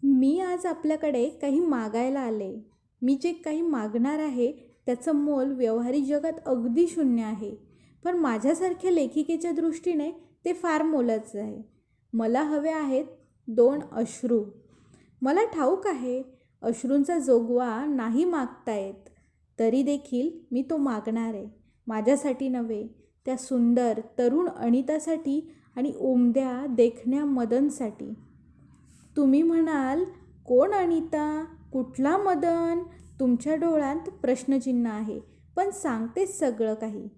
मी आज आपल्याकडे काही मागायला आले. मी जे काही मागणार आहे त्याचं मोल व्यावहारिक जगात अगदी शून्य आहे. पण माझ्यासारख्या लेखिकेच्या दृष्टीने ते फार मोलाचं आहे. मला हवे आहेत 2 अश्रू. मला ठाऊक आहे अश्रूंचा जोगवा नाही मागता येत. तरी देखील मी तो मागणार आहे. माझ्यासाठी नव्हे, त्या सुंदर तरुण अनितासाठी आणि उमद्या देखण्या मदनसाठी. तुम्ही म्हणाल, कोण अनिता? कुठला मदन? तुमच्या डोळ्यात प्रश्नचिन्ह आहे. पण सांगतेच सगळं काही.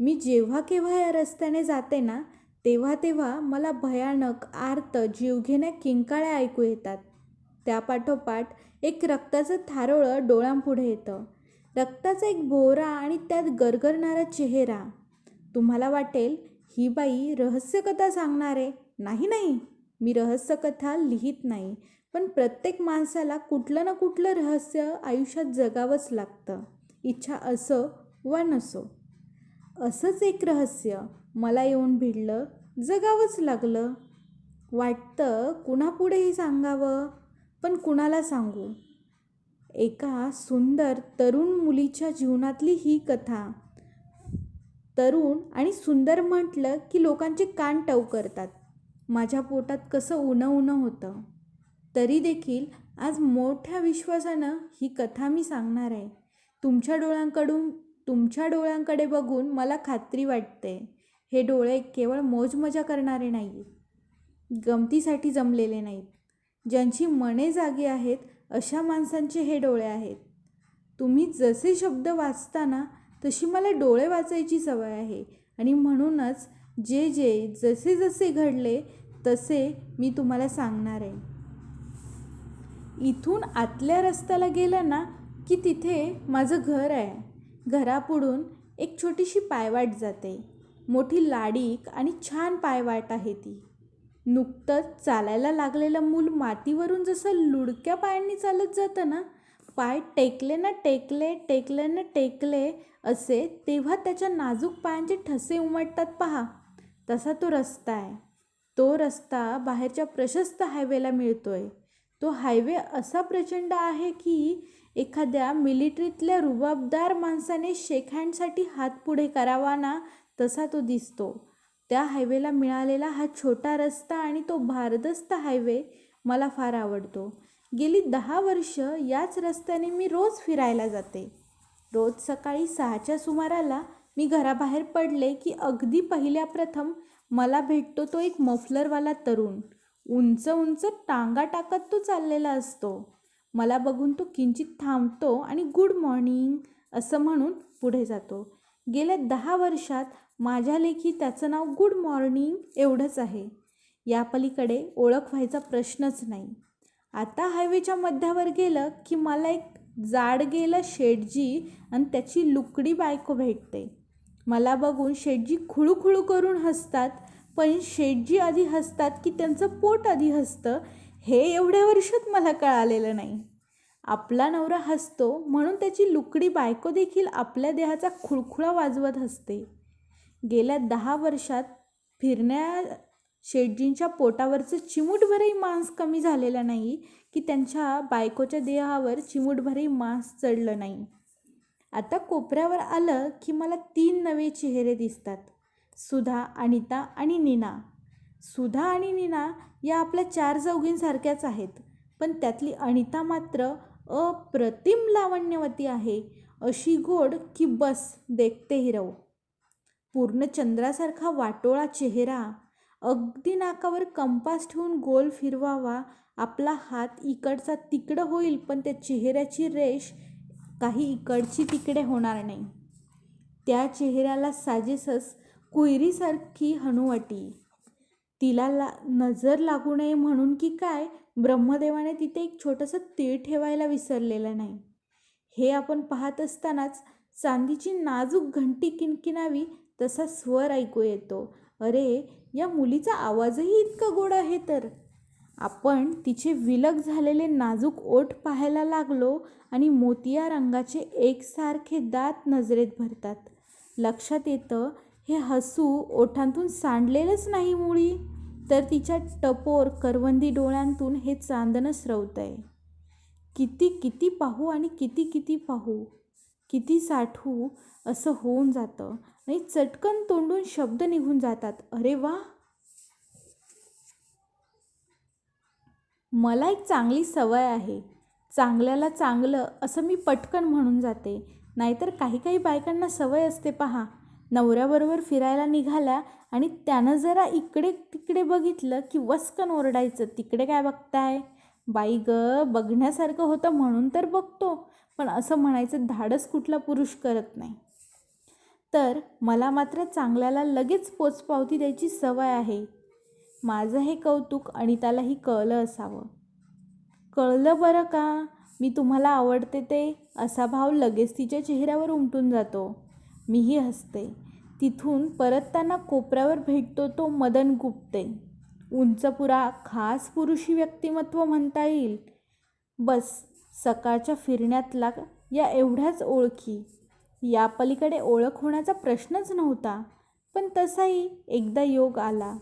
मी जेव्हा केव्हा या रस्त्याने जाते ना, तेव्हा तेव्हा मला भयानक आर्त जीवघेण्या किंकाळ्या ऐकू येतात. त्यापाठोपाठ एक रक्ताचं थारोळं डोळ्यांपुढे येतं. रक्ताचा एक भोवरा आणि त्यात गरगरणारा चेहरा. तुम्हाला वाटेल, ही बाई रहस्यकथा सांगणार आहे. नाही नाही, मी रहस्यकथा लिहित नाही. पण प्रत्येक माणसाला कुठलं ना कुठलं रहस्य आयुष्यात जगावंच लागतं, इच्छा असो वा नसो. असंच एक रहस्य मला येऊन भिडलं, जगावंच लागलं. वाटतं कुणापुढेही सांगावं, पण कुणाला सांगू? एका सुंदर तरुण मुलीच्या जीवनातली ही कथा. तरुण आणि सुंदर म्हटलं की लोकांचे कान टवकरतात. माझ्या पोटात कसं उणं उणं होतं. तरी देखील आज मोठ्या विश्वासानं ही कथा मी सांगणार आहे. तुमच्या डोळ्यांकडे बघून मला खात्री वाटते, हे डोळे केवळ मौजमजा करणारे नाही, गमतीसाठी जमलेले नाहीत. ज्यांची मने जागी आहेत अशा माणसांचे हे डोळे आहेत. तुम्ही जसे शब्द वाचताना तशी मला डोळे वाचायची सवय आहे. आणि म्हणूनच जसे जसे घडले तसे मी तुम्हाला सांगणार आहे. इथून आतल्या रस्त्याला गेलं ना की तिथे माझं घर आहे. घरापुढून एक छोटीशी पायवाट जाते. मोठी लाडीक आणि छान पायवाट आहे ती. नुकतंच चालायला लागलेलं मूल मातीवरून जसं लुडक्या पायांनी चालत जातं ना, पाय टेकले ना टेकले, टेकले ना टेकले असे, तेव्हा त्याच्या नाजूक पायांचे ठसे उमटतात पहा, तसा तो रस्ता आहे. तो रस्ता बाहेरच्या प्रशस्त हायवेला मिळतोय. तो हायवे असा प्रचंड आहे की एखाद्या मिलिटरीतल्या रुबाबदार माणसाने शेक हँडसाठी हात पुढे करावा ना, तसा तो दिसतो. त्या हायवेला मिळालेला हा छोटा रस्ता आणि तो भारदस्त हायवे मला फार आवडतो. गेली 10 वर्ष याच रस्त्याने मी रोज फिरायला जाते. रोज सकाळी 6च्या सुमाराला मी घराबाहेर पडले की अगदी पहिल्या प्रथम मला भेटतो तो एक मफलरवाला तरुण. उंच उंच टांगा टाकत तो चाललेला असतो. मला बघून तो किंचित थांबतो आणि गुड मॉर्निंग असं म्हणून पुढे जातो. गेल्या 10 वर्षात माझ्या लेखी त्याचं नाव गुड मॉर्निंग एवढंच आहे. या पलीकडे ओळख व्हायचा प्रश्नच नाही. आता हायवेच्या मध्यावर गेलं की मला एक जाडगेला शेटजी आणि त्याची लुकडी बायको भेटते. मला बघून शेटजी खुळूखुळू करून हसतात. पण शेटजी आधी हसतात की त्यांचं पोट आधी हसतं हे एवढ्या वर्षात मला कळालेलं नाही. आपला नवरा हसतो म्हणून त्याची लुकडी बायको देखील आपल्या देहाचा खुळखुळा वाजवत हसते. गेल्या 10 वर्षात फिरण्या शेटजींच्या पोटावरचं चिमूटभरही मांस कमी झालेलं नाही की त्यांच्या बायकोच्या देहावर चिमूटभरही मांस चढलं नाही. आता कोपऱ्यावर आलं की मला 3 नवे चेहरे दिसतात. सुधा, अनिता आणि नीना. सुधा आणि नीना या आपल्या 4 चौघींसारख्याच आहेत. पण त्यातली अनिता मात्र अप्रतिम लावण्यवती आहे. अशी गोड की बस देखते ही रहो. पूर्ण चंद्रासारखा वाटोळा चेहरा. अगदी नाकावर कंपास ठेवून गोल फिरवावा आपला हात इकडचा तिकडं होईल, पण त्या चेहऱ्याची रेष काही इकडची तिकडे होणार नाही. त्या चेहऱ्याला साजेसच कुयरीसारखी हनुवटी. तिला नजर लागू नये म्हणून की काय, ब्रह्मदेवाने तिथे एक छोटंसं तीळ ठेवायला विसरलेलं नाही. हे आपण पाहत असतानाच चांदीची नाजूक घंटी किणकिणावी तसा स्वर ऐकू येतो. अरे, या मुलीचा आवाजही इतका गोड आहे तर. आपण तिचे विलग झालेले नाजूक ओठ पाहायला लागलो आणि मोतिया रंगाचे एकसारखे दात नजरेत भरतात. लक्षात येतं हे हसू ओठांतून सांडलेलंच नाही मुळी. तर तिच्या टपोर करवंदी डोळ्यांतून हे चांदणं स्रवतंय. किती किती पाहू आणि किती किती पाहू, किती साठवू असं होऊन जातं आणि चटकन तोंडून शब्द निघून जातात. अरे वा. मला एक चांगली सवय आहे. चांगल्याला चांगलं असं मी पटकन म्हणून जाते. नाहीतर काही काही बायकांना सवय असते पहा, नवऱ्याबरोबर फिरायला निघाल्या आणि त्यानं जरा इकडे तिकडे बघितलं की वस्कन ओरडायचं, तिकडे काय बघताय? बाई ग, बघण्यासारखं होतं म्हणून तर बघतो, पण असं म्हणायचं धाडस कुठला पुरुष करत नाही. तर मला मात्र चांगल्याला लगेच पोचपावती द्यायची सवय आहे. माझं हे कौतुक अनितालाही कळलं असावं. कळलं बरं का, मी तुम्हाला आवडते ते, असा भाव लगेच तिच्या चेहऱ्यावर उमटून जातो. मीही हसते. तिथून परतताना कोपऱ्यावर भेटतो तो मदन गुप्ते. उंचपुरा, खास पुरुषी व्यक्तिमत्व म्हणता येईल. बस सकाळच्या फिरण्यातला या एवढ्याच ओळखी. या पलीकडे ओळख होण्याचा प्रश्नच नव्हता. पण तसाही एकदा योग आला.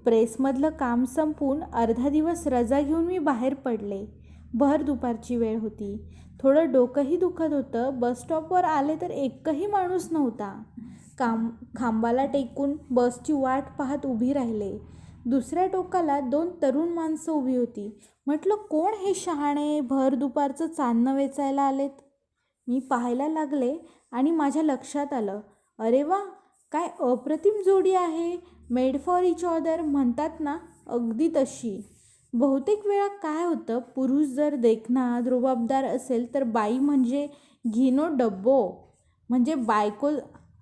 प्रेसमधलं काम संपवून अर्धा दिवस रजा घेऊन मी बाहेर पडले. भर दुपारची वेळ होती. थोडं डोकंही दुखत होतं. बसस्टॉपवर आले तर एकही माणूस नव्हता. खांबाला टेकून बसची वाट पाहत उभी राहिले. दुसऱ्या टोकाला 2 तरुण माणसं उभी होती. म्हटलं, कोण हे शहाणे भर दुपारचं चांदणं वेचायला आलेत? मी पाहायला लागले आणि माझ्या लक्षात आलं, अरे वा, काय अप्रतिम जोडी आहे. मेड फॉर इच अदर म्हणतात ना, अगदी तशी. बहुतेक वेळा काय होतं, पुरुष जर देखणा रुबाबदार असेल तर बाई म्हणजे घिनो डब्बो म्हणजे बायको,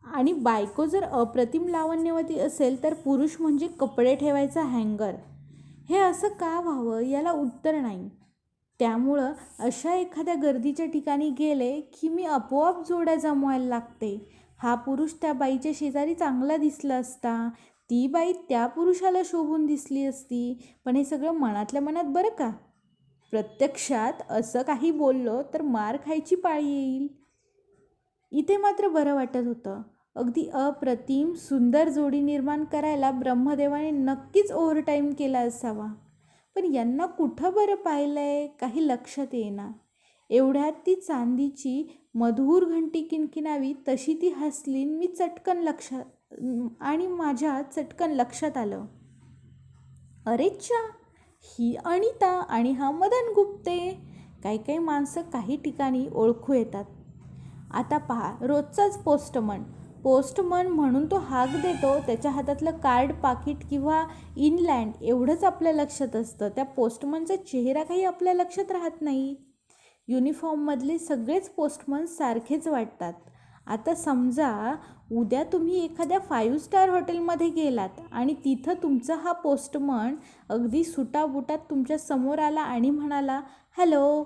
आणि बायको जर अप्रतिम लावण्यवती असेल तर पुरुष म्हणजे कपडे ठेवायचा हँगर. हे असं का व्हावं याला उत्तर नाही. त्यामुळं अशा एखाद्या गर्दीच्या ठिकाणी गेले की मी आपोआप जोड्या जमवायला लागते. हा पुरुष त्या बाईच्या शेजारी चांगला दिसला असता, ती बाई त्या पुरुषाला शोभून दिसली असती. पण हे सगळं मनातल्या मनात बरं का. प्रत्यक्षात असं काही बोललो तर मार खायची पाळी येईल. इथे मात्र बरं वाटत होतं. अगदी अप्रतिम सुंदर जोडी निर्माण करायला ब्रह्मदेवाने नक्कीच ओव्हरटाईम केला असावा. पण यांना कुठं बरं पाहिलंय, काही लक्षात येईना. एवढ्यात ती चांदीची मधुर घंटी किणकिणावी तशी ती हसली. माझ्या चटकन लक्षात आलं, अरेच्छा, ही अनिता आणि हा मदन गुप्ते. काही काही माणसं काही ठिकाणी ओळखू येतात. आता पहा, रोजचाच पोस्टमन म्हणून तो हाक देतो, त्याच्या हातातलं कार्ड, पाकिट किंवा इनलँड एवढंच आपल्या लक्षात असतं. त्या पोस्टमनचा चेहरा काही आपल्या लक्षात राहत नाही. युनिफॉर्ममधले सगळेच पोस्टमन सारखेच वाटतात. आता समजा उद्या तुम्ही एखाद्या 5 स्टार हॉटेलमध्ये गेलात आणि तिथं तुमचा हा पोस्टमन अगदी सुटाबुटात तुमच्या समोर आला आणि म्हणाला, हॅलो,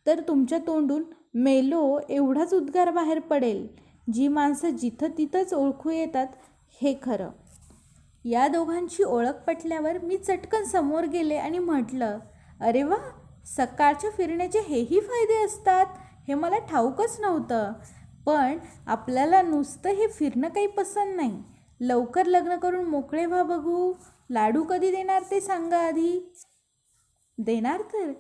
तर तुमच्या तोंडून मेलो एवढाच उद्गार बाहेर पडेल. जी माणसं जिथं तिथंच ओळखू येतात हे खरं. या दोघांची ओळख पटल्यावर मी चटकन समोर गेले आणि म्हटलं, अरे वा, सकाळच्या फिरण्याचे हेही फायदे असतात, हे मला ठाऊकच नव्हतं. पण आपल्याला नुसतं हे फिरणं काही पसंत नाही. लवकर लग्न करून मोकळे व्हा बघू. लाडू कधी देणार ते सांगा आधी. देणार तर.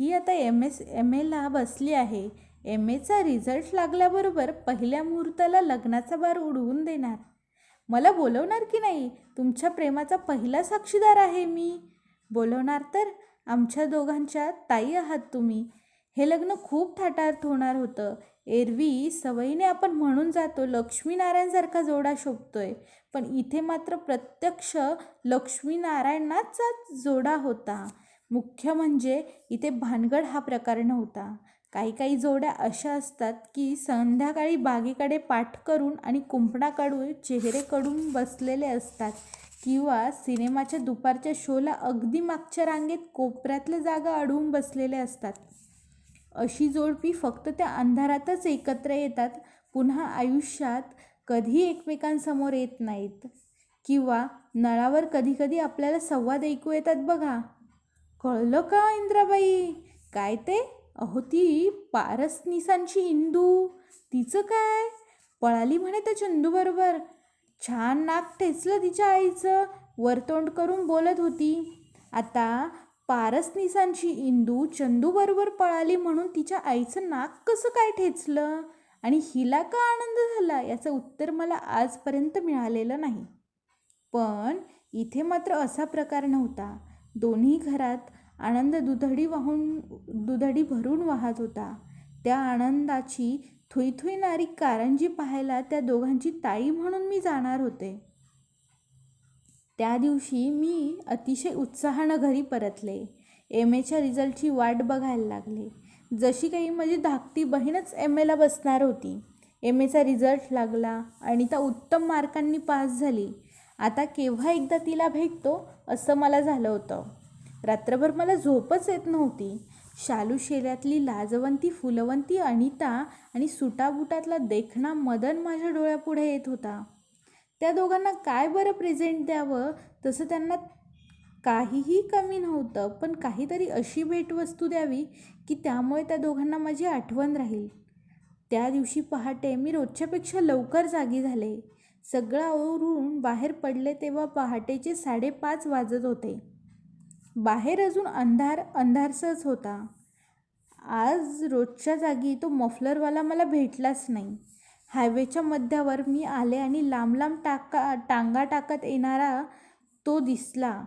ही आता एम एला बसली आहे. एम एचा रिझल्ट लागल्याबरोबर पहिल्या मुहूर्ताला लग्नाचा बार उडवून देणार. मला बोलवणार की नाही? तुमच्या प्रेमाचा पहिला साक्षीदार आहे मी. बोलवणार तर. आमच्या दोघांच्या ताई आहात तुम्ही. हे लग्न खूप थाटार्थ होणार होतं. एरवी सवयीने आपण म्हणून जातो लक्ष्मीनारायणसारखा जोडा शोभतोय, पण इथे मात्र प्रत्यक्ष लक्ष्मीनारायणाचा जोडा होता. मुख्य म्हणजे इथे भानगड हा प्रकार नव्हता. काही काही जोड्या अशा असतात की संध्याकाळी बागेकडे पाठ करून आणि कुंपणाकडून चेहरेकडून बसलेले असतात, किंवा सिनेमाच्या दुपारच्या शोला अगदी मागच्या रांगेत कोपऱ्यातल्या जागा अडवून बसलेले असतात. अशी जोडपी फक्त त्या अंधारातच एकत्र येतात, पुन्हा आयुष्यात कधी एकमेकांसमोर येत नाहीत. किंवा नळावर कधीकधी आपल्याला संवाद ऐकू येतात बघा. कळलं का इंद्राबाई? काय ते? अहो, ती पारसनिसांची इंदू. तिचं काय? पळाली म्हणे त्या चंदूबरोबर. छान नाक ठेचलं तिच्या आईचं. वरतोंड करून बोलत होती. आता पारसनिसांची इंदू चंदूबरोबर पळाली म्हणून तिच्या आईचं नाक कसं काय ठेचलं आणि हिला का आनंद झाला याचं उत्तर मला आजपर्यंत मिळालेलं नाही. पण इथे मात्र असा प्रकार नव्हता. दोन्ही घरात आनंद दुधडी भरून वाहत होता. त्या आनंदाची थुईथुईणारी कारंजी पाहायला त्या दोघांची ताई म्हणून मी जाणार होते. त्या दिवशी मी अतिशय उत्साहानं घरी परतले. MAच्या रिझल्टची वाट बघायला लागले. जशी काही माझी धाकटी बहीणच MAला बसणार होती. MAचा रिझल्ट लागला. अनिता उत्तम मार्कांनी पास झाली. आता केव्हा एकदा तिला भेटतो असं मला झालं होतं. रात्रभर मला झोपच येत नव्हती. शालू शेल्यातली लाजवंती फुलवंती अनिता आणि सुटाबुटातला देखणा मदन माझ्या डोळ्यापुढे येत होता. त्या दोघांना काय बरं प्रेझेंट द्यावं, तसं त्यांना काहीही कमी नव्हतं, पण काहीतरी अशी भेटवस्तू द्यावी की त्यामुळे त्या दोघांना माझी आठवण राहील. त्या दिवशी पहाटे मी रोजच्यापेक्षा लवकर जागी झाले. सगळं आवरून बाहेर पडले तेव्हा पहाटेचे 5:30 वाजत होते. बाहेर अजून अंधारसच होता. आज रोजच्या जागी तो मफलरवाला मला भेटलाच नाही. हायवेच्या मध्यावर मी आले आणि लांब लांब टांगा टाकत येणारा तो दिसला.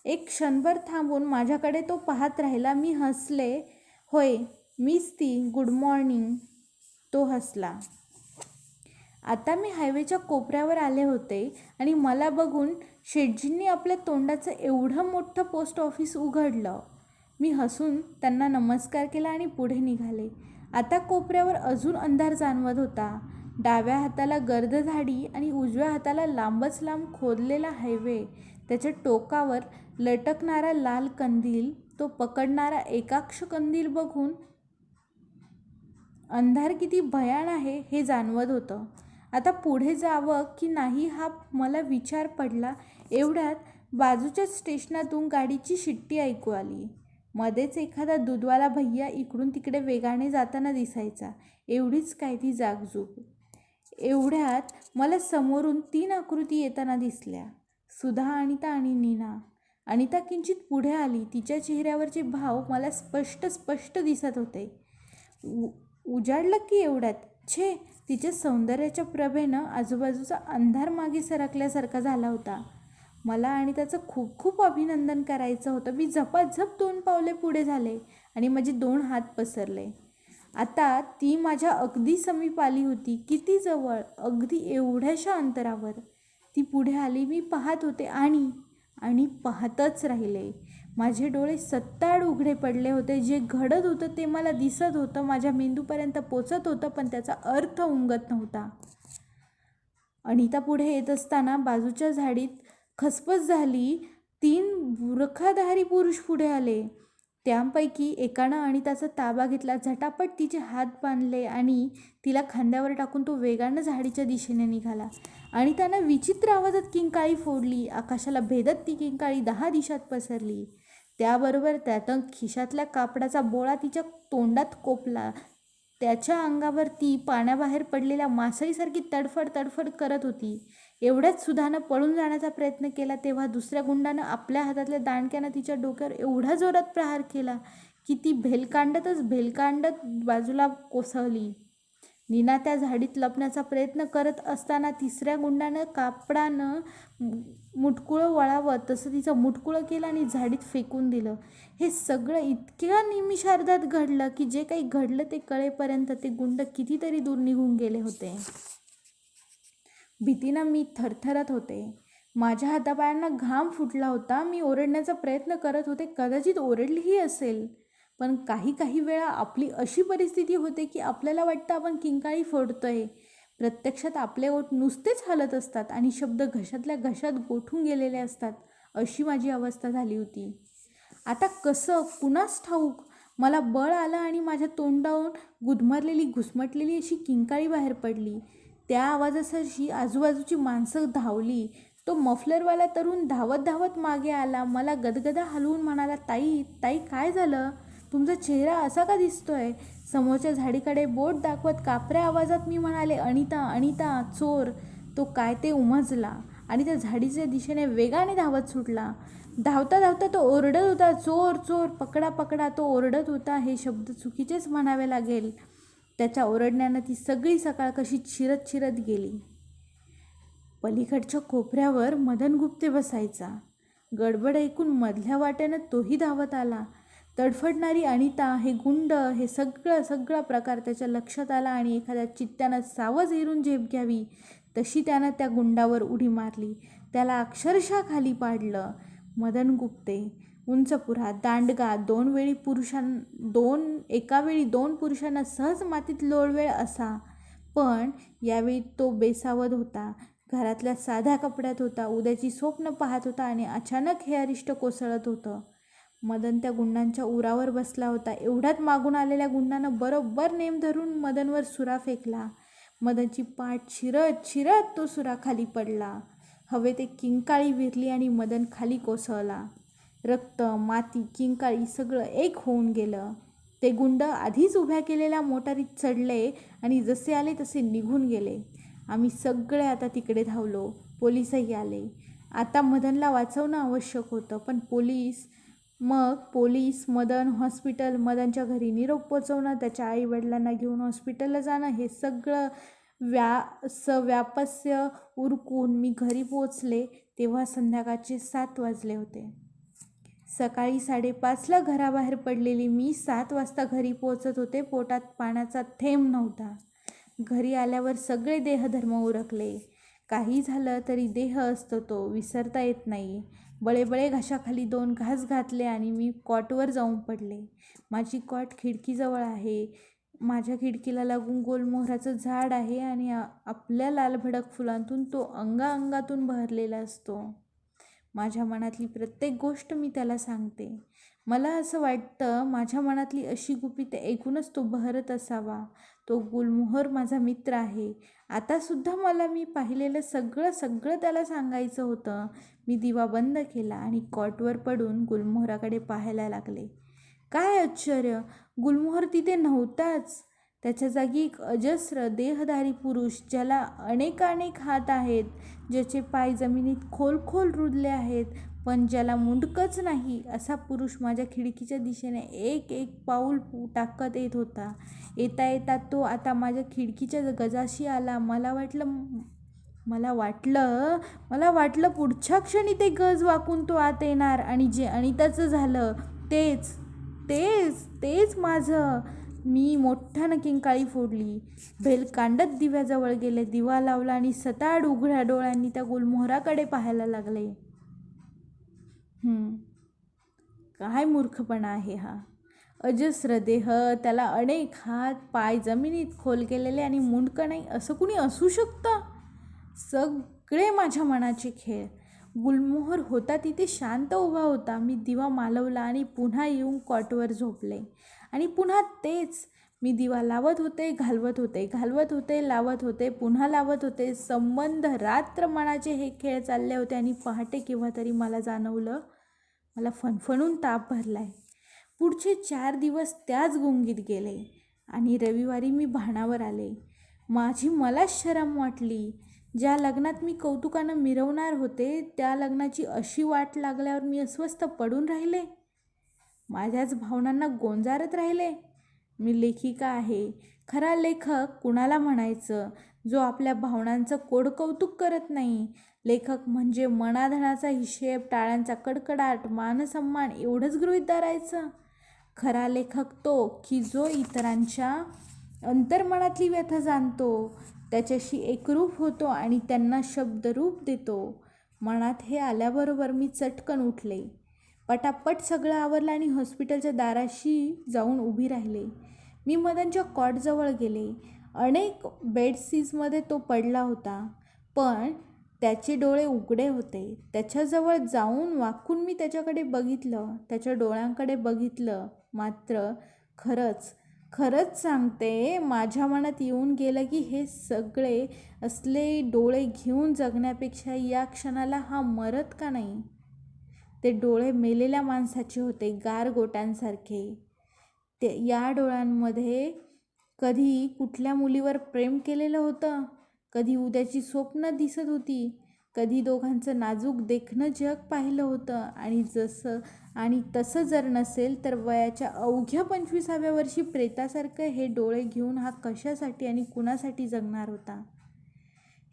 एक क्षणभर थांबून माझ्याकडे तो पाहत राहिला. मी हसले. होय, मीच ती. Good morning. तो हसला. आता मी हायवेच्या कोपऱ्यावर आले होते आणि मला बघून शेटजींनी आपल्या तोंडाचं एवढं मोठं पोस्ट ऑफिस उघडलं. मी हसून त्यांना नमस्कार केला आणि पुढे निघाले. आता कोपऱ्यावर अजून अंधार जाणवत होता. डाव्या हाताला गर्द झाडी आणि उजव्या हाताला लांबच लांब खोदलेला हायवे, त्याच्या टोकावर लटकणारा लाल कंदील, तो पकडणारा एकाक्ष कंदील बघून अंधार किती भयान आहे हे जाणवत होतं. आता पुढे जावं की नाही हा मला विचार पडला. एवढ्यात बाजूच्याच स्टेशनातून गाडीची शिट्टी ऐकू आली. मध्येच एखादा दूधवाला भैया इकडून तिकडे वेगाने जाताना दिसायचा. एवढीच काय ती जागजूग. एवढ्यात मला समोरून 3 आकृती येताना दिसल्या. सुधा, अनिता आणि नीना. अनिता किंचित पुढे आली. तिच्या चेहऱ्यावरचे भाव मला स्पष्ट दिसत होते. उजाडलं की एवढ्यात छे, तिच्या सौंदर्याच्या प्रभेनं आजूबाजूचा अंधार मागे सरकल्यासारखा झाला होता. मला आणि त्याचं खूप खूप अभिनंदन करायचं होतं. मी झपाझप 2 पावले पुढे झाले आणि माझे 2 हात पसरले. आता ती माझ्या अगदी समीप आली होती. किती जवळ, अगदी एवढ्याशा अंतरावर. ती पुढे आली. मी पाहत होते आणि पाहतच राहिले. माझे डोळे सत्ताड उघडे पडले होते. जे घडत होतं ते मला दिसत होतं, माझ्या मेंदूपर्यंत पोचत होतं, पण त्याचा अर्थ उमगत नव्हता. अनिता पुढे येत असताना बाजूच्या झाडीत खसपस झाली. 3 बुरखाधारी पुरुष पुढे आले. त्यांपैकी एकानं अनिताचा ताबा घेतला. झटापट तिचे हात बांधले आणि तिला खांद्यावर टाकून तो वेगानं झाडीच्या दिशेने निघाला. अनितानं विचित्र आवाजात किंकाळी फोडली. आकाशाला भेदत ती किंकाळी 10 दिशात पसरली. त्याबरोबर त्यातून खिशातल्या कापडाचा बोळा तिच्या तोंडात कोपला. त्याच्या अंगावर ती पाण्याबाहेर पडलेल्या मासळीसारखी तडफड करत होती. एवढ्याच सुधानं पळून जाण्याचा प्रयत्न केला तेव्हा दुसऱ्या गुंडानं आपल्या हातातल्या दांडक्यानं तिच्या डोक्यावर एवढा जोरात प्रहार केला की ती भेलकांडत बाजूला कोसळली. नीना त्या झाडीत लपण्याचा प्रयत्न करत असताना तिसऱ्या गुंडानं कापडानं मुटकुळं वळावं तसं तिचं मुटकुळं केलं आणि झाडीत फेकून दिलं. हे सगळं इतक्या निमिषार्धात घडलं की जे काही घडलं ते कळेपर्यंत ते गुंड कितीतरी दूर निघून गेले होते. भीतीनं मी थरथरत होते. माझ्या हातापायांना घाम फुटला होता. मी ओरडण्याचा प्रयत्न करत होते. कदाचित ओरडलीही असेल. पण काही वेळा आपली अशी परिस्थिती होते की आपल्याला वाटतं आपण किंकाळी फोडतोय. प्रत्यक्षात आपले ओठ नुसतेच हलत असतात आणि शब्द घशातल्या घशात गोठून गेलेले असतात. अशी माझी अवस्था झाली होती. आता कसं कुणास ठाऊक मला बळ आलं आणि माझ्या तोंडावरून गुदमरलेली घुसमटलेली अशी किंकाळी बाहेर पडली. त्या आवाजासाठी आजूबाजूची माणसं धावली. तो मफलरवाला तरुण धावत मागे आला. मला गदगदा हलवून म्हणाला, ताई काय झालं? तुमचा चेहरा असा का दिसतोय? समोरच्या झाडीकडे बोट दाखवत कापऱ्या आवाजात मी म्हणाले, अनिता चोर. तो काय ते उमजला. आणि त्या झाडीच्या दिशेने वेगाने धावत सुटला. धावता धावता तो ओरडत होता, चोर चोर, पकडा पकडा. तो ओरडत होता हे शब्द चुकीचेच म्हणावे लागेल. त्याच्या ओरडण्यानं ती सगळी सकाळ कशी चिरत चिरत गेली. पलीकडच्या कोपऱ्यावर मदन गुप्ते बसायचा. गडबड ऐकून मधल्या वाट्यानं तोही धावत आला. तडफडणारी अनिता, हे गुंड, हे सगळा प्रकार त्याच्या लक्षात आला आणि एखाद्या चित्त्यानं सावज हेरून झेप घ्यावी तशी त्यानं त्या गुंडावर उडी मारली. त्याला अक्षरशः खाली पाडलं. मदन गुप्ते उंचपुरा, दांडगा, एका वेळी दोन पुरुषांना सहज मातीत लोळवेळ असा. पण यावेळी तो बेसावध होता. घरातल्या साध्या कपड्यात होता. उद्याची स्वप्न पाहत होता आणि अचानक हे अरिष्ट कोसळत होतं. मदन त्या गुंडांच्या उरावर बसला होता. एवढ्यात मागून आलेल्या गुंडानं बरोबर नेम धरून मदनवर सुरा फेकला. मदनची पाठ शिरत शिरत तो सुरा खाली पडला. हवेत एक किंकाळी विरली आणि मदन खाली कोसळला. रक्त, माती, किंकाळी सगळं एक होऊन गेलं. ते गुंड आधीच उभ्या केलेल्या मोटारीत चढले आणि जसे आले तसे निघून गेले. आम्ही सगळे आता तिकडे धावलो. पोलीसही आले. आता मदनला वाचवणं आवश्यक होतं. पण पोलीस, मदन, हॉस्पिटल, मदनच्या घरी निरोप पोचवणं, त्याच्या आईवडिलांना घेऊन हॉस्पिटलला जाणं, हे सगळं व्यापस्य उरकून मी घरी पोचले तेव्हा संध्याकाळचे 7 वाजले होते. सकाळी 5:30ला घराबाहेर पडलेली मी 7 वाजता घरी पोचत होते. पोटात पाण्याचा थेंब नव्हता. घरी आल्यावर सगळे देहधर्म उरकले. काही झालं तरी देह असतो तो, विसरता येत नाही. बळेबळे घशाखाली 2 घास घातले आणि मी कॉटवर जाऊन पडले. माझी कॉट खिडकीजवळ आहे. माझ्या खिडकीला लागून गोलमोहराचं झाड आहे आणि आपल्या लालभडक फुलांतून तो अंगाअंगातून बहरलेला असतो. माझ्या मनातली प्रत्येक गोष्ट मी त्याला सांगते. मला असं वाटतं माझ्या मनातली अशी गुपिते ऐकूनच तो बहरत असावा. तो गुलमोहर माझा मित्र आहे. आतासुद्धा मला मी पाहिलेलं सगळं त्याला सांगायचं होतं. मी दिवा बंद केला आणि कॉटवर पडून गुलमोहराकडे पाहायला लागले. काय आश्चर्य! गुलमोहर तिथे नव्हताच. त्याच्या जागी एक अजस्र देहधारी पुरुष, ज्याला अनेकानेक हात आहेत, ज्याचे पाय जमिनीत खोल रुजले आहेत, पण ज्याला मुंडकच नाही, असा पुरुष माझ्या खिडकीच्या दिशेने एक पाऊल टाकत येत होता. येता येता तो आता माझ्या खिडकीच्या गजाशी आला. मला वाटलं पुढच्या क्षणी ते गज वाकून तो आत येणार आणि जे अनिताचं झालं तेच माझं. मी मोठ्यानं किंकाळी फोडली. भेल कांडत दिव्याजवळ गेले. दिवा लावला आणि सताड उघड्या डोळ्यांनी त्या गुलमोहराकडे पाहायला लागले. काय मूर्खपणा आहे हा! अजस्र देह, त्याला अनेक हात, पाय जमिनीत खोल गेलेले आणि मुंडकं नाही, असं कुणी असू शकतं? सगळे माझ्या मनाचे खेळ. गुलमोहर होता तिथे शांत उभा होता. मी दिवा मालवला आणि पुन्हा येऊन कॉटवर झोपले. आणि पुन्हा तेच. मी दिवा लावत होते, घालवत होते, लावत होते, पुन्हा लावत होते. संबंध रात्र मनाचे हे खेळ चालले होते. आणि पहाटे केव्हा तरी मला जाणवलं, मला फणफणून ताप भरलाय. पुढचे 4 दिवस त्याच गुंगीत गेले आणि रविवारी मी भानावर आले. मलाच शरम वाटली. ज्या लग्नात मी कौतुकानं मिरवणार होते, त्या लग्नाची अशी वाट लागल्यावर मी अस्वस्थ पडून राहिले. माझ्याच भावनांना गोंजारत राहिले. मी लेखिका आहे. खरा लेखक कुणाला म्हणायचं, जो आपल्या भावनांचं कोडकौतुक करत नाही. लेखक म्हणजे मनाधनाचा हिशेब, टाळ्यांचा कडकडाट, मानसन्मान एवढंच गृहीत धरायचं. खरा लेखक तो की जो इतरांच्या अंतर्मनातली व्यथा जाणतो, त्याच्याशी एकरूप होतो आणि त्यांना शब्दरूप देतो. मनात हे आल्याबरोबर मी चटकन उठले. पटापट सगळं आवरलं आणि हॉस्पिटलच्या दाराशी जाऊन उभी राहिले. मी मदनच्या कॉटजवळ गेले. अनेक बेडसीजमध्ये तो पडला होता, पण त्याचे डोळे उघडे होते. त्याच्याजवळ जाऊन वाकून मी त्याच्याकडे बघितलं, त्याच्या डोळ्यांकडे बघितलं. मात्र खरंच सांगते, माझ्या मनात येऊन गेलं की हे सगळे असले डोळे घेऊन जगण्यापेक्षा या क्षणाला हा मरत का नाही. ते डोळे मेलेल्या माणसाचे होते, गारगोट्यांसारखे. या डोळ्यांमध्ये कधी कुठल्या मुलीवर प्रेम केलेलं होतं, कधी उद्याची स्वप्न दिसत होती, कधी दोघांचं नाजूक देखणं जग पाहिलं होतं आणि तसं जर नसेल तर वयाच्या अवघ्या 25व्या वर्षी प्रेतासारखं हे डोळे घेऊन हा कशासाठी आणि कुणासाठी जगणार होता.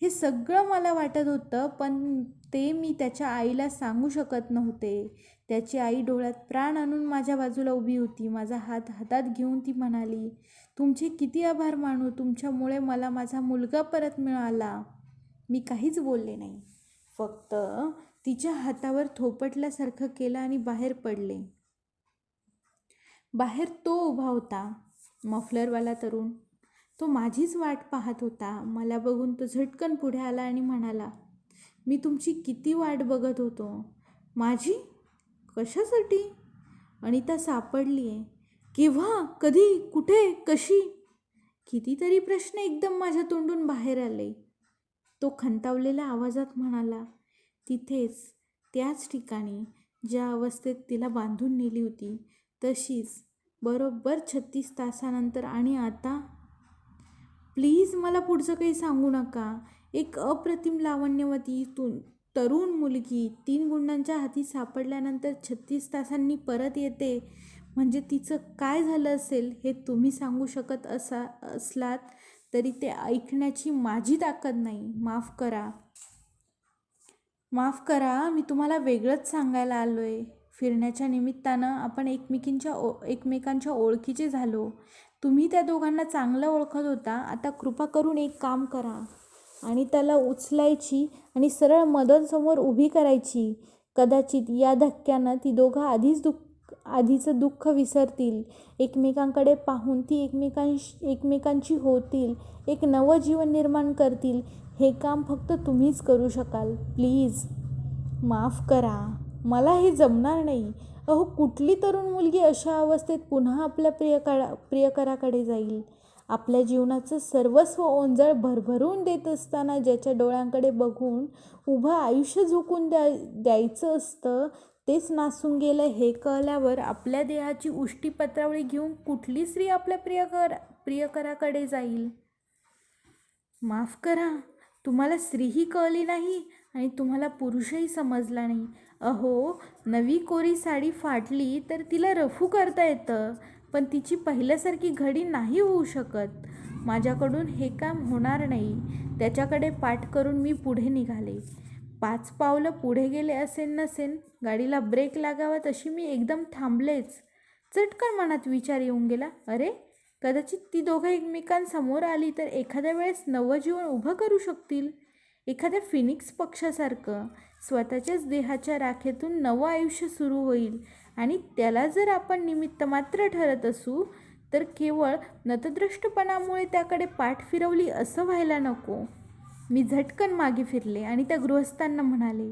हे सगळं मला वाटत होतं, पण ते मी त्याच्या आईला सांगू शकत नव्हते. त्याची आई डोळ्यात प्राण आणून माझ्या बाजूला उभी होती. माझा हात हातात घेऊन ती म्हणाली, तुमचे किती आभार मानू, तुमच्यामुळे मला माझा मुलगा परत मिळाला. मी काहीच बोलले नाही, फक्त तिच्या हातावर थोपटल्यासारखं केलं आणि बाहेर पडले. बाहेर तो उभा होता, मफलरवाला तरुण. तो माझीच वाट पाहत होता. मला बघून तो झटकन पुढे आला आणि म्हणाला, मी तुमची किती वाट बघत होतो. माझी? कशासाठी? अनिता सापडली आहे. केव्हा? कधी? कुठे? कशी? कितीतरी प्रश्न एकदम माझ्या तोंडून बाहेर आले. तो खंतावलेल्या आवाजात म्हणाला, तिथेच, त्याच ठिकाणी, ज्या अवस्थेत तिला बांधून नेली होती तशीच, बरोबर 36 तासानंतर. आणि आता? प्लीज मला पुढचं काही सांगू नका. एक अप्रतिम लावण्यवती तरुण मुलगी 3 गुंडांच्या हाती सापडल्यानंतर 36 तासांनी परत येते, म्हणजे तिचं काय झालं असेल हे तुम्ही सांगू शकत असलात तरी ते ऐकण्याची माझी ताकद नाही. माफ करा, मी तुम्हाला वेगळंच सांगायला आलोय. फिरण्याच्या निमित्तानं आपण एकमेकांच्या ओळखीचे झालो. तुम्ही त्या दोघांना चांगलं ओळखत होता. आता कृपा करून एक काम करा आणि त्याला उचलायची आणि सरळ मदनसमोर उभी करायची. कदाचित या धक्क्यानं ती दोघं आधीचं दुःख विसरतील. एकमेकांकडे पाहून ती एकमेकांची होतील. एक नवं जीवन निर्माण करतील. हे काम फक्त तुम्हीच करू शकाल. प्लीज माफ करा, मला हे जमणार नाही. अहो, कुठली तरुण मुलगी अशा अवस्थेत पुन्हा आपल्या प्रियकराकडे जाईल? आपल्या जीवनाचं सर्वस्व ओंजळ भरभरून देत असताना ज्याच्या डोळ्यांकडे बघून उभं आयुष्य झोकून द्यायचं असतं, तेच नासून गेलं हे कळल्यावर आपल्या देहाची उष्टी पत्रावळी घेऊन कुठली स्त्री आपल्या प्रियकराकडे जाईल? माफ करा, तुम्हाला स्त्रीही कळली नाही आणि तुम्हाला पुरुषही समजला नाही. अहो, नवी कोरी साडी फाटली तर तिला रफू करता येतं, पण तिची पहिल्यासारखी घडी नाही होऊ शकत. माझ्याकडून हे काम होणार नाही. त्याच्याकडे पाठ करून मी पुढे निघाले. 5 पावलं पुढे गेले असेल नसेल, गाडीला ब्रेक लागावा तशी मी एकदम थांबलेच. चटकन मनात विचार येऊन गेला, अरे, कदाचित ती दोघं एकमेकांसमोर आली तर एखाद्या वेळेस नवं जीवन उभं करू शकतील. एखाद्या फिनिक्स पक्षासारखं स्वतःच्याच देहाच्या राखेतून नवं आयुष्य सुरू होईल. आणि त्याला जर आपण निमित्त मात्र ठरत असू तर केवळ नतद्रष्टपणामुळे त्याकडे पाठ फिरवली असं व्हायला नको. मी झटकन मागे फिरले आणि त्या गृहस्थांना म्हणाले,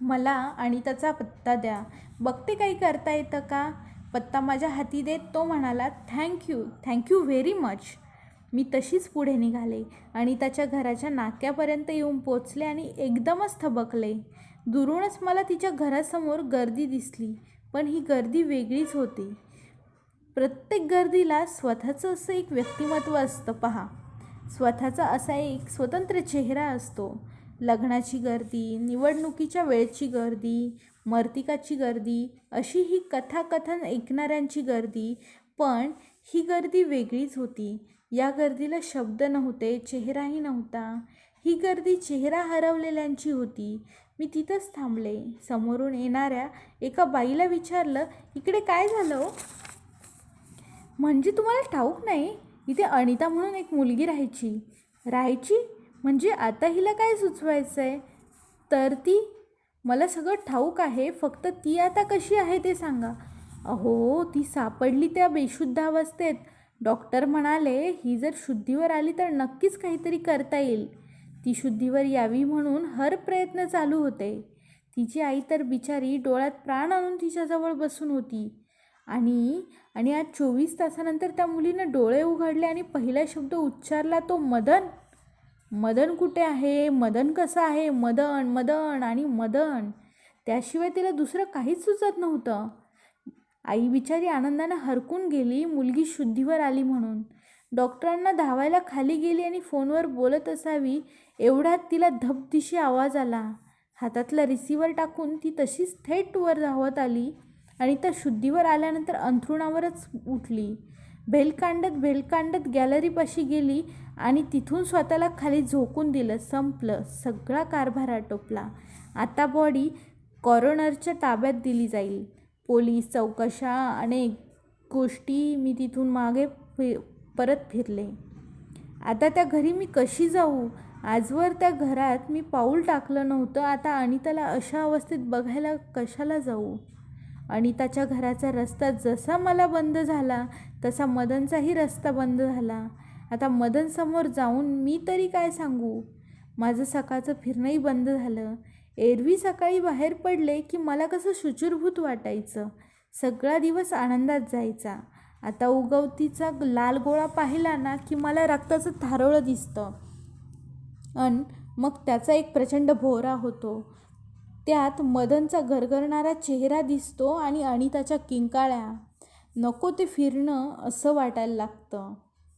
मला अनिताचा पत्ता द्या, बघते काही करता येतं का. पत्ता माझ्या हाती देत तो म्हणाला, थँक्यू व्हेरी मच. मी तशीच पुढे निघाले. अनिताच्या घराच्या नाक्यापर्यंत येऊन पोचले आणि एकदमच थबकले. दुरूनच मला तिच्या घरासमोर गर्दी दिसली, पण ही गर्दी वेगळीच होती. प्रत्येक गर्दीला स्वतःचं असं एक व्यक्तिमत्व असतं पहा. स्वतःचा असा एक स्वतंत्र चेहरा असतो. लग्नाची गर्दी, निवडणुकीच्या वेळची गर्दी, मर्तिकाची गर्दी, अशी ही कथाकथन ऐकणाऱ्यांची गर्दी. पण ही गर्दी वेगळीच होती. या गर्दीला शब्द नव्हते, चेहराही नव्हता. ही गर्दी चेहरा हरवलेल्यांची होती. मी तिथंच थांबले. समोरून येणाऱ्या एका बाईला विचारलं, इकडे काय झालं? म्हणजे तुम्हाला ठाऊक नाही, इथे अनिता म्हणून एक मुलगी राहायची म्हणजे आता हिला काय सुचवायचं आहे? तर ती, मला सगळं ठाऊक आहे, फक्त ती आता कशी आहे ते सांगा. अहो, ती सापडली त्या बेशुद्ध अवस्थेत. डॉक्टर म्हणाले ही जर शुद्धीवर आली तर नक्कीच काहीतरी करता येईल. ती शुद्धीवर यावी म्हणून हर प्रयत्न चालू होते. तिची आई तर बिचारी डोळ्यात प्राण आणून तिच्याजवळ बसून होती. आणि आज 24 तासानंतर त्या मुलीनं डोळे उघडले आणि पहिला शब्द उच्चारला तो मदन. मदन कुठे आहे? मदन कसा आहे? मदन मदन आणि मदन. त्याशिवाय तिला दुसरं काहीच सुचत नव्हतं. आई बिचारी आनंदानं हरकून गेली मुलगी शुद्धीवर आली म्हणून. डॉक्टरांना धावायला खाली गेली आणि फोनवर बोलत असावी एवढ्यात तिला धपदिशी आवाज आला. हातातला रिसिव्हर टाकून ती तशीच थेट वर धावत आली आणि त्या शुद्धीवर आल्यानंतर अंथरुणावरच उठली. भेलकांडत गॅलरीपाशी गेली आणि तिथून स्वतःला खाली झोकून दिलं. संपलं. सगळा कारभार आटोपला. आता बॉडी कॉरोनरच्या ताब्यात दिली जाईल. पोलीस चौकशा अनेक गोष्टी. मी तिथून मागे परत फिरले. आता त्या घरी मी कशी जाऊ? आजवर त्या घरात मी पाऊल टाकलं नव्हतं. आता अनिताला अशा अवस्थेत बघायला कशाला जाऊ? अनिताच्या घराचा रस्ता जसा मला बंद झाला तसा मदनचाही रस्ता बंद झाला. आता मदन समोर जाऊन मी तरी काय सांगू? माझं सकाळचं फिरणंही बंद झालं. एरवी सकाळी बाहेर पडले की मला कसं शुचिरभूत वाटायचं. सगळा दिवस आनंदात जायचा. आता उगवतीचा लाल गोळा पाहिला ना की मला रक्ताचं थारोळं दिसतं अन मग त्याचा एक प्रचंड भोवरा होतो. त्यात मदनचा गरगरणारा चेहरा दिसतो आणि अनिताच्या किंकाळ्या. नको ते फिरणं असं वाटायला लागतं.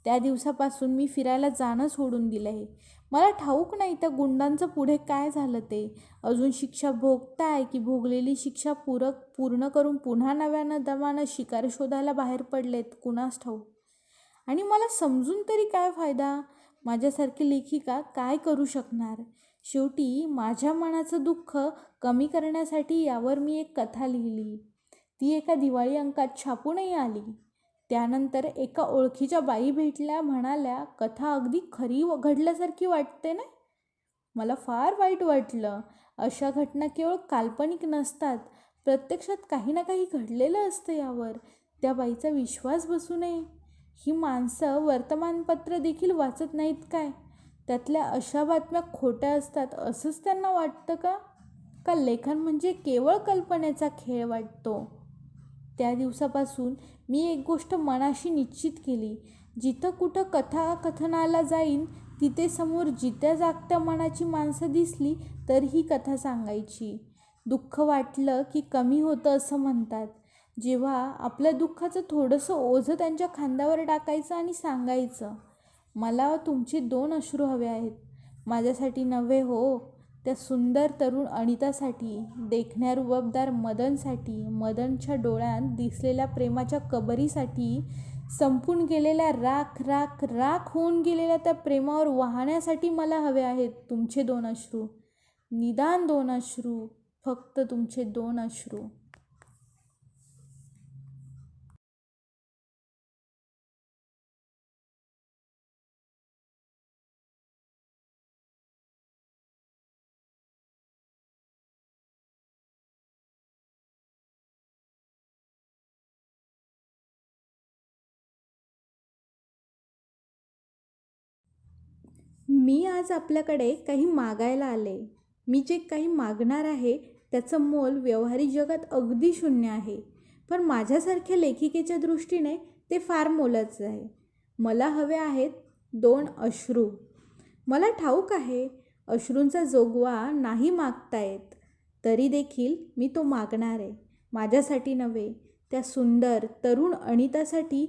त्या दिवसापासून मी फिरायला जाणं सोडून दिलं आहे. मला ठाऊक नाही त्या गुंडांचं पुढे काय झालं ते. अजून शिक्षा भोगताय की भोगलेली शिक्षा पूर्ण करून पुन्हा नव्यानं दमानं शिकार शोधायला बाहेर पडलेत कुणास ठाऊक. आणि मला समजून तरी काय फायदा? माझ्यासारखी लेखिका काय करू शकणार? शेवटी माझ्या मनाचं दुःख कमी करण्यासाठी यावर मी एक कथा लिहिली. ती एका दिवाळी अंकात छापूनही आली. त्यानंतर एका ओळखीच्या बाई भेटल्या. म्हणाल्या, कथा अगदी खरी घडल्यासारखी वाटते ना? मला फार वाईट वाटलं. अशा घटना केवळ काल्पनिक नसतात. प्रत्यक्षात काही ना काही घडलेलं असतं यावर. त्या बाईचा विश्वास बसू नये. ही माणसं वर्तमानपत्र देखील वाचत नाहीत काय? त्यातल्या अशा बातम्या खोट्या असतात असंच त्यांना वाटतं का? का लेखन म्हणजे केवळ कल्पनेचा खेळ वाटतो? त्या दिवसापासून मी एक गोष्ट मनाशी निश्चित केली. जिथं कुठं कथाकथनाला जाईन तिथे समोर जित्या जागत्या मनाची माणसं दिसली तर ही कथा सांगायची. दुःख वाटलं की कमी होतं असं म्हणतात. जेव्हा आपल्या दुःखाचं थोडंसं ओझं त्यांच्या खांद्यावर टाकायचं आणि सांगायचं, मला तुमचे 2 अश्रू हवे आहेत. माझ्यासाठी नव्हे हो, त्या सुंदर तरुण अनितासाठी, देखण्या रुबाबदार मदनसाठी, मदनच्या डोळ्यात दिसलेल्या प्रेमाच्या कबरीसाठी, संपून गेलेल्या राख होऊन गेलेल्या त्या प्रेमावर वाहण्यासाठी मला हवे आहेत तुमचे 2 अश्रू. निदान 2 अश्रू. फक्त तुमचे 2 अश्रू. मी आज आपल्याकडे काही मागायला आले. मी जे काही मागणार आहे त्याचं मोल व्यवहारी जगात अगदी शून्य आहे. पण माझ्यासारख्या लेखिकेच्या दृष्टीने ते फार मोलाचं आहे. मला हवे आहेत 2 अश्रू. मला ठाऊक आहे अश्रूंचा जोगवा नाही मागता येत. तरी देखील मी तो मागणार आहे. माझ्यासाठी नव्हे, त्या सुंदर तरुण अनितासाठी